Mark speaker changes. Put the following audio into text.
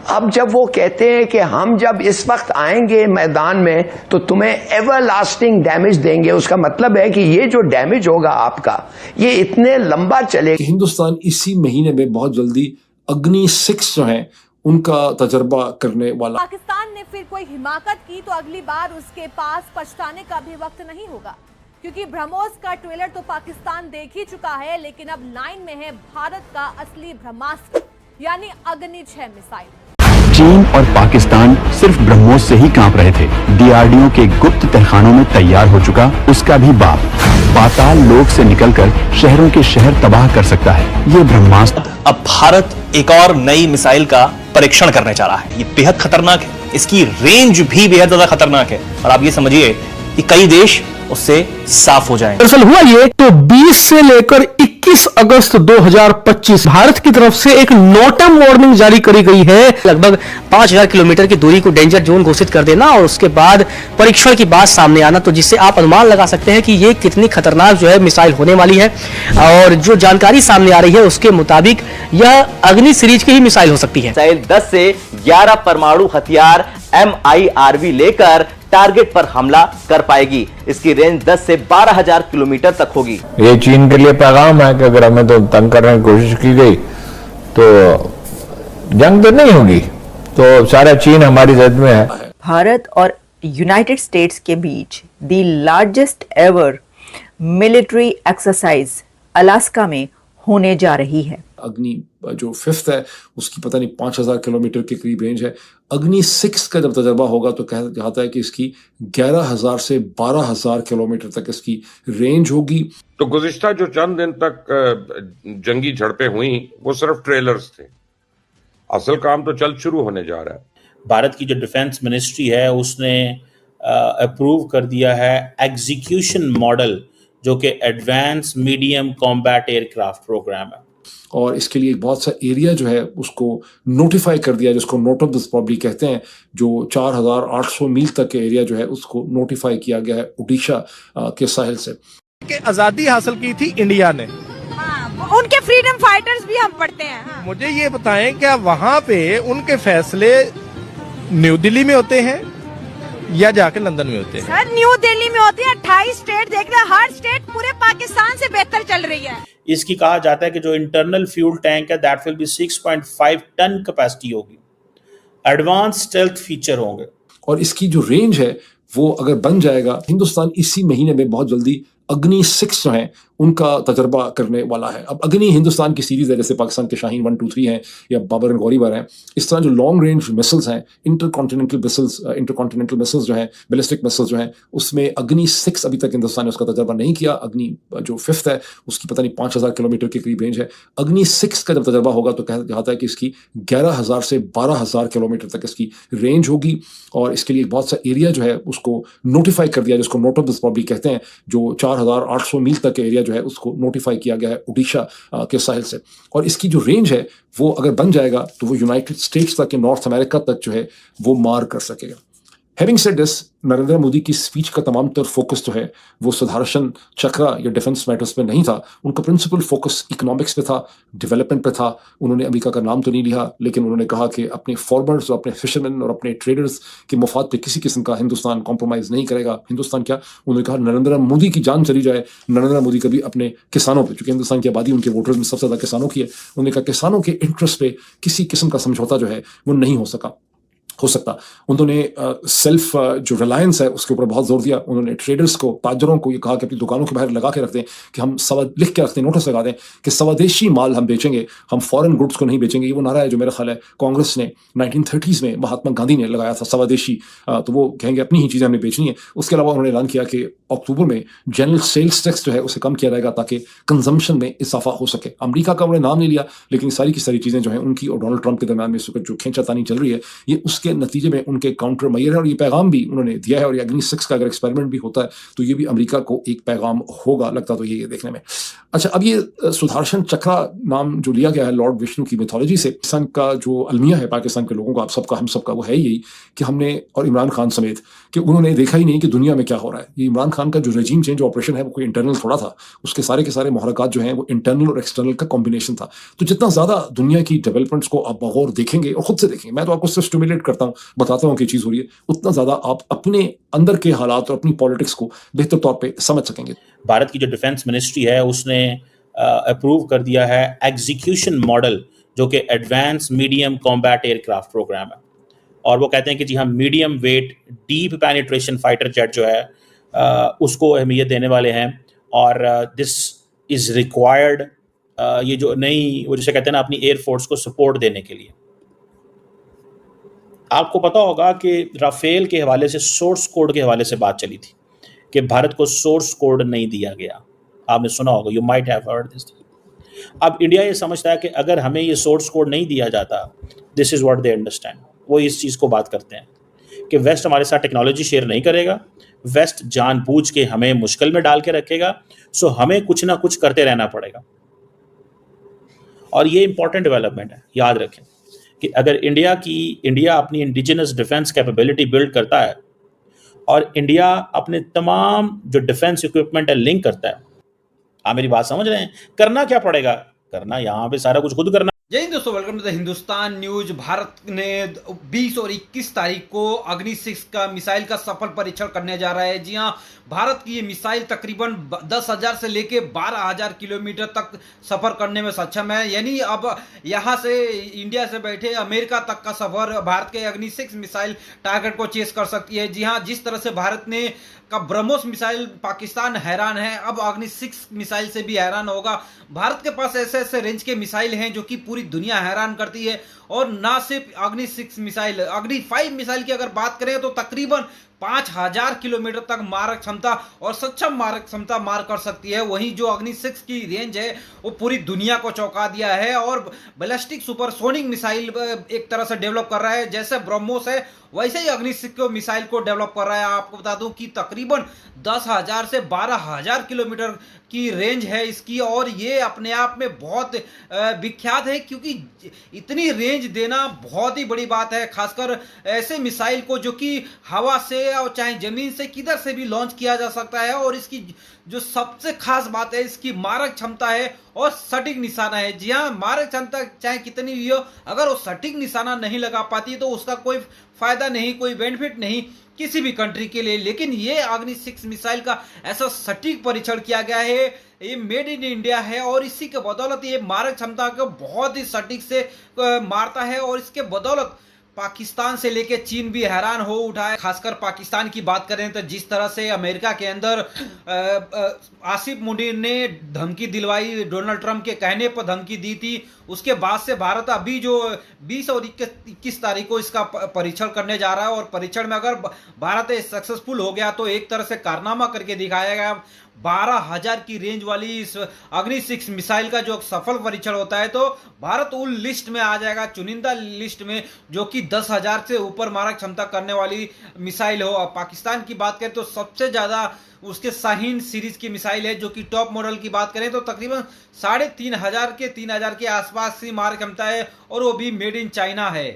Speaker 1: अब जब वो कहते हैं कि हम जब इस वक्त आएंगे मैदान में तो तुम्हें एवरलास्टिंग डैमेज देंगे, उसका मतलब है कि ये जो डैमेज होगा आपका ये इतने लंबा चलेगा।
Speaker 2: हिंदुस्तान इसी महीने में बहुत जल्दी अग्नि 6 जो है उनका तजर्बा करने वाला।
Speaker 3: पाकिस्तान ने फिर कोई हिमाकत की तो अगली बार उसके पास पछताने का भी वक्त नहीं होगा, क्योंकि ब्रह्मोस का ट्रेलर तो पाकिस्तान देख ही चुका है, लेकिन अब लाइन में है भारत का असली ब्रह्मास्त्र यानी अग्नि 6 मिसाइल।
Speaker 4: चीन और पाकिस्तान सिर्फ ब्रह्मोस से ही कांप रहे थे। डीआरडीओ के गुप्त तहखानों में तैयार हो चुका उसका भी बाप पाताल लोक से निकलकर शहरों के शहर तबाह कर सकता है ये ब्रह्मास्त्र।
Speaker 5: अब भारत एक और नई मिसाइल का परीक्षण करने जा रहा है। ये बेहद खतरनाक है, इसकी रेंज भी बेहद ज्यादा खतरनाक है और आप ये समझिए कि कई देश उससे साफ हो जाएंगे।
Speaker 6: दरअसल हुआ ये तो 20 से लेकर 21 अगस्त 2025 भारत की तरफ से एक नोटम वार्निंग जारी करी गई है।
Speaker 7: लगभग 5000 किलोमीटर की दूरी को डेंजर जोन घोषित कर देना और उसके बाद परीक्षण की बात सामने आना, तो जिससे आप अनुमान लगा सकते हैं कि ये कितनी खतरनाक जो है मिसाइल होने वाली है। और जो जानकारी सामने आ रही है उसके मुताबिक यह अग्नि सीरीज की ही मिसाइल हो सकती है।
Speaker 8: मिसाइल 10 से 11 परमाणु हथियार MIRV लेकर टारगेट पर हमला कर पाएगी। इसकी रेंज 10 से 12,000 किलोमीटर तक होगी।
Speaker 9: ये चीन के लिए पैगाम है कि अगर हमें तो तंग करने की कोशिश की गई तो जंग तो नहीं होगी, तो सारा चीन हमारी जद में है।
Speaker 10: भारत और यूनाइटेड स्टेट्स के बीच the largest ever military exercise Alaska में होने जा रही है।
Speaker 2: अग्नि जो 5th है उसकी पता नहीं 5000 किलोमीटर के करीब रेंज है। अग्नि 6 का जब तजर्बा होगा तो कहा जाता है कि इसकी 11000 से 12000 किलोमीटर तक इसकी रेंज होगी।
Speaker 11: तो गुज़िश्ता जो चंद दिन तक जंगी झड़पें हुई वो सिर्फ ट्रेलर्स थे, असल काम तो जल्द शुरू होने जा रहा है।
Speaker 12: भारत की जो डिफेंस मिनिस्ट्री है उसने अप्रूव कर दिया है एग्जीक्यूशन मॉडल, जो कि advance medium combat aircraft programme है,
Speaker 2: और इसके लिए बहुत सा एरिया जो है उसको नोटिफाई कर दिया, जिसको नोट ऑफ दिस कहते हैं। जो 4800 मील तक के एरिया जो है उसको नोटिफाई किया गया है उड़ीसा के साहिल से।
Speaker 6: आजादी हासिल की थी इंडिया ने।
Speaker 3: उनके फ्रीडम फाइटर्स भी हम पढ़ते हैं।
Speaker 6: मुझे ये बताएं क्या वहां पे उनके फैसले न्यू दिल्ली में होते हैं या जाके लंदन में होते हैं?
Speaker 3: सर न्यू दिल्ली में होती है। 28 स्टेट देख रहे हैं, हर स्टेट पूरे पाकिस्तान से बेहतर चल रही है।
Speaker 12: इसकी कहा जाता है कि जो इंटरनल फ्यूल टैंक है that will be 6.5 ton capacity होगी, एडवांस स्टेल्थ फीचर होंगे,
Speaker 2: और इसकी जो रेंज है वो अगर बन जाएगा, हिंदुस्तान इसी महीने में बहुत जल्दी अग्नि 6 जो है उनका तजर्बा करने वाला है। अब अग्नि हिंदुस्तान की सीरीज है, जैसे पाकिस्तान के शाहीन 1, 2, 3 हैं या बाबर एंड गौरीवर हैं। इस तरह जो लॉन्ग रेंज मिसल्स हैं, इंटरकॉन्टिनेंटल मिसल्स जो हैं, बैलिस्टिक मिसल्स जो हैं, उसमें अग्नि 6 अभी तक हिंदुस्तान ने उसका तजर्बा नहीं किया। अग्नि जो 5th है उसकी पता नहीं 5000 किलोमीटर के करीब रेंज है। अग्नि 6 का जब तजर्बा होगा तो कहा जाता है कि इसकी 11000 से 12000 किलोमीटर तक इसकी रेंज होगी, और इसके लिए बहुत सा एरिया जो है उसको नोटिफाई कर दिया, जिसको नोट ऑफ दिस कहते हैं। जो 4800 मील तक के एरिया जो है उसको नोटिफाई किया गया है उड़ीसा के साहिल से, और इसकी जो रेंज है वो अगर बन जाएगा तो वो यूनाइटेड स्टेट्स तक, नॉर्थ अमेरिका तक जो है वो मार कर सकेगा। Having said this, Narendra Modi की स्पीच का तमाम तर फोकस जो है वो सुदर्शन चक्र या डिफेंस मैटर्स पे नहीं था। उनका प्रिंसिपल फोकस इकोनॉमिक्स पे था, डेवलपमेंट पे था। उन्होंने अमेरिका का नाम तो नहीं लिया, लेकिन उन्होंने कहा कि अपने फार्मर्स और अपने फिशरमैन और अपने ट्रेडर्स के मफाद पे किसी किस्म का हिंदुस्तान कॉम्प्रोमाइज़ नहीं करेगा। हिंदुस्तान क्या, उन्होंने कहा नरेंद्र मोदी की जान चली जाए, नरेंद्र मोदी कभी अपने किसानों पर, चूंकि हिंदुस्तान की आबादी उनके वोटर्स में सबसे ज़्यादा किसानों की है, उन्होंने कहा किसानों के इंटरेस्ट पे किसी किस्म का समझौता जो है वो नहीं हो सकता। उन्होंने सेल्फ जो रिलायंस है उसके ऊपर बहुत जोर दिया। उन्होंने ट्रेडर्स को, ताजरों को ये कहा कि अपनी दुकानों के बाहर लगा के रख दें कि हम लिख के रखते हैं, नोटिस लगा दें कि स्वदेशी माल हम बेचेंगे, हम फॉरेन गुड्स को नहीं बेचेंगे। ये वो नारा है जो मेरा ख्याल है कांग्रेस ने 1930s में महात्मा गांधी ने लगाया था, स्वदेशी। तो वो कहेंगे अपनी ही चीज़ें हमने बेचनी है। उसके अलावा उन्होंने ऐलान किया कि अक्टूबर में जनरल सेल्स टैक्स जो है उसे कम किया जाएगा ताकि कंजम्पशन में इजाफा हो सके। अमेरिका का उन्होंने नाम नहीं लिया, लेकिन सारी की सारी चीज़ें जो हैं उनकी और डोनाल्ड ट्रंप के दरमियान में इस वक्त जो खींचातानी चल रही है ये उसके उसके नतीजे में उनके काउंटर मैयर है, और ये पैगाम भी उन्होंने दिया है। और ये अग्नि 6 का अगर एक्सपेरिमेंट भी होता है तो ये भी अमेरिका को एक पैगाम होगा, लगता तो ये देखने में। अच्छा, अब ये सुदर्शन चक्रा नाम जो लिया गया है लॉर्ड विष्णु की मिथोलॉजी से, पाकिस्तान का जो अलमिया है पाकिस्तान के लोगों का, आप सबका, हम सबका, वो है यही कि हमने, और इमरान खान समेत, कि उन्होंने देखा ही नहीं कि दुनिया में क्या हो रहा है। ये इमरान खान का जो रेजिम चेंज ऑपरेशन है वो कोई इंटरनल थोड़ा था, उसके सारे के सारे मुहरकात जो हैं वो इंटरनल और एक्सटर्नल का कॉम्बिनेशन था। तो जितना ज्यादा दुनिया की डेवलपमेंट्स को आप बगौर देखेंगे और खुद से देखेंगे, मैं तो आपको सिर्फ स्टिमुलेट करता हूँ, बताता हूँ कि चीज़ हो रही है, उतना ज्यादा आप अपने अंदर के हालात और अपनी पॉलिटिक्स को बेहतर तौर पर समझ सकेंगे।
Speaker 12: भारत की जो डिफेंस मिनिस्ट्री है उसने अप्रूव कर दिया है एग्जीक्यूशन मॉडल, जो कि advance medium combat aircraft programme है। और वो कहते हैं कि जी हाँ, medium weight deep penetration fighter jet जो है उसको अहमियत देने वाले हैं। और दिस इज रिक्वायर्ड, ये जो नई, वो जिसे कहते हैं ना, अपनी एयरफोर्स को सपोर्ट देने के लिए। आपको पता होगा कि राफेल के हवाले से, सोर्स कोड के हवाले से बात चली थी कि भारत को सोर्स कोड नहीं दिया गया। आपने सुना होगा, you might have heard this. अब इंडिया ये समझता है कि अगर हमें ये सोर्स कोड नहीं दिया जाता, this is what they understand, वो इस चीज़ को बात करते हैं कि वेस्ट हमारे साथ टेक्नोलॉजी शेयर नहीं करेगा, वेस्ट जानबूझ के हमें मुश्किल में डाल के रखेगा, सो हमें कुछ ना कुछ करते रहना पड़ेगा। और ये इंपॉर्टेंट डेवलपमेंट है, याद रखें कि अगर इंडिया अपनी इंडिजिनस डिफेंस कैपेबिलिटी बिल्ड करता है और इंडिया अपने तमाम जो डिफेंस इक्विपमेंट है लिंक करता है, आप मेरी बात समझ रहे हैं, करना क्या पड़ेगा? करना यहाँ पे सारा कुछ खुद करना।
Speaker 13: जय हिंद दोस्तों, welcome to the Hindustan news. Bharat ने 20 और 21 तारीख को अग्नि 6 का मिसाइल का सफल परीक्षण करने जा रहा है। जी हां, भारत की ये मिसाइल तकरीबन 10,000 से लेके 12,000 किलोमीटर तक सफर करने में सक्षम है। यानी अब यहां से इंडिया से बैठे अमेरिका तक का सफर भारत के अग्नि 6 मिसाइल टारगेट को चेस कर सकती है। जी हां, जिस तरह से भारत ने का ब्रह्मोस मिसाइल पाकिस्तान हैरान है, अब अग्नि 6 मिसाइल से भी हैरान होगा। भारत के पास ऐसे ऐसे रेंज के मिसाइल हैं जो कि पूरी दुनिया हैरान करती है। और ना सिर्फ अग्नि 6 मिसाइल, अग्नि 5 मिसाइल की अगर बात करें तो तकरीबन 5,000 किलोमीटर तक मारक क्षमता और सक्षम मारक क्षमता मार कर सकती है। वहीं जो अग्नि 6 की रेंज है वो पूरी दुनिया को चौंका दिया है। और बैलिस्टिक सुपरसोनिक मिसाइल एक तरह से डेवलप कर रहा है, जैसे ब्रह्मोस है वैसे ही अग्नि 6 को मिसाइल को डेवलप कर रहा है। आपको बता दूं कि तकरीबन 10,000 से 12,000 किलोमीटर की रेंज है इसकी, और ये अपने आप में बहुत विख्यात है, क्योंकि इतनी रेंज देना बहुत ही बड़ी बात है, खासकर ऐसे मिसाइल को जो कि हवा से और चाहे जमीन से किधर से भी लॉन्च किया जा सकता है। और इसकी जो सबसे खास बात है, इसकी मारक क्षमता है और सटीक निशाना है। जी हाँ, मारक क्षमता चाहे कितनी भी हो, अगर वो सटीक निशाना नहीं लगा पाती तो उसका कोई फायदा नहीं, कोई बेनिफिट नहीं किसी भी कंट्री के लिए। लेकिन ये अग्नि 6 मिसाइल का ऐसा सटीक परीक्षण किया गया है, ये मेड इन इंडिया है, और इसी के बदौलत ये मारक क्षमता को बहुत ही सटीक से मारता है। और इसके बदौलत पाकिस्तान से लेके चीन भी हैरान हो उठा है। खासकर पाकिस्तान की बात करें तो जिस तरह से अमेरिका के अंदर आसिफ मुनीर ने धमकी दिलवाई, डोनाल्ड ट्रंप के कहने पर धमकी दी थी, उसके बाद से भारत अभी जो 20 और 21 तारीख को इसका परीक्षण करने जा रहा है। और परीक्षण में अगर भारत सक्सेसफुल हो गया तो एक तरह से कारनामा करके दिखाएगा। 12,000 की रेंज वाली इस अग्नि 6 मिसाइल का जो सफल परीक्षण होता है तो भारत उन लिस्ट में आ जाएगा, चुनिंदा लिस्ट में, जो कि 10,000 से ऊपर मारक क्षमता करने वाली मिसाइल हो। पाकिस्तान की बात करें तो सबसे ज्यादा उसके शाहीन सीरीज की मिसाइल है, जो कि टॉप मॉडल की बात करें तो तकरीबन 3,500 के 3,000 के आसपास की मारक क्षमता है, और वो भी मेड इन चाइना है।